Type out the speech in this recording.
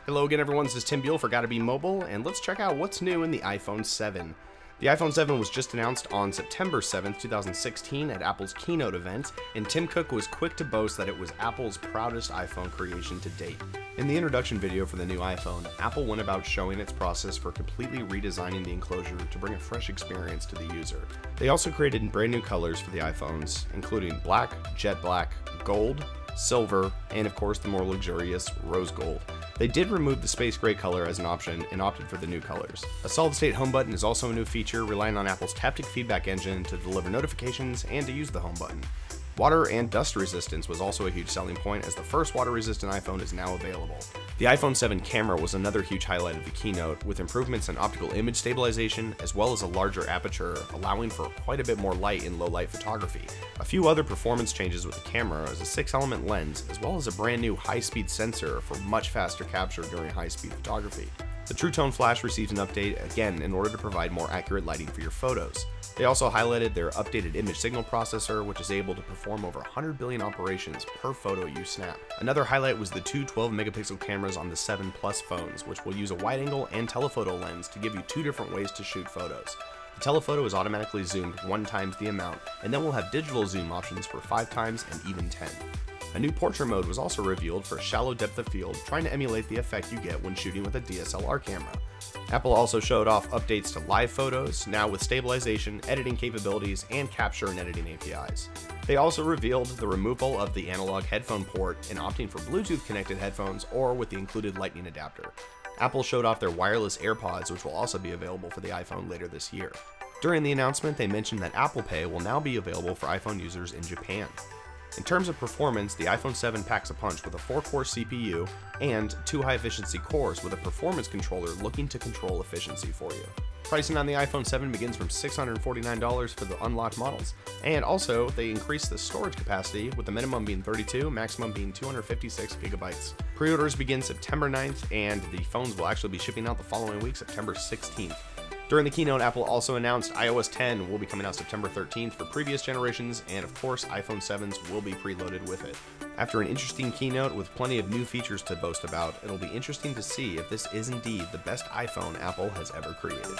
Hello again everyone, this is Tim Buell for GottaBeMobile, and let's check out what's new in the iPhone 7. The iPhone 7 was just announced on September 7th, 2016 at Apple's keynote event, and Tim Cook was quick to boast that it was Apple's proudest iPhone creation to date. In the introduction video for the new iPhone, Apple went about showing its process for completely redesigning the enclosure to bring a fresh experience to the user. They also created brand new colors for the iPhones, including black, jet black, gold, silver, and of course the more luxurious rose gold. They did remove the space gray color as an option and opted for the new colors. A solid state home button is also a new feature, relying on Apple's haptic feedback engine to deliver notifications and to use the home button. Water and dust resistance was also a huge selling point, as the first water-resistant iPhone is now available. The iPhone 7 camera was another huge highlight of the keynote, with improvements in optical image stabilization as well as a larger aperture, allowing for quite a bit more light in low-light photography. A few other performance changes with the camera is a 6-element lens, as well as a brand new high-speed sensor for much faster capture during high-speed photography. The True Tone Flash receives an update, again in order to provide more accurate lighting for your photos. They also highlighted their updated image signal processor, which is able to perform over 100 billion operations per photo you snap. Another highlight was the two 12-megapixel cameras on the 7 Plus phones, which will use a wide-angle and telephoto lens to give you two different ways to shoot photos. The telephoto is automatically zoomed 1 times the amount, and then we'll have digital zoom options for 5 times and even 10. A new portrait mode was also revealed for shallow depth of field, trying to emulate the effect you get when shooting with a DSLR camera. Apple also showed off updates to live photos, now with stabilization, editing capabilities, and capture and editing APIs. They also revealed the removal of the analog headphone port and opting for Bluetooth connected headphones or with the included lightning adapter. Apple showed off their wireless AirPods, which will also be available for the iPhone later this year. During the announcement, they mentioned that Apple Pay will now be available for iPhone users in Japan. In terms of performance, the iPhone 7 packs a punch with a 4-core CPU and 2 high-efficiency cores with a performance controller looking to control efficiency for you. Pricing on the iPhone 7 begins from $649 for the unlocked models, and also they increased the storage capacity, with the minimum being 32, maximum being 256 gigabytes. Pre-orders begin September 9th, and the phones will actually be shipping out the following week, September 16th. During the keynote, Apple also announced iOS 10 will be coming out September 13th for previous generations, and of course, iPhone 7s will be preloaded with it. After an interesting keynote with plenty of new features to boast about, it'll be interesting to see if this is indeed the best iPhone Apple has ever created.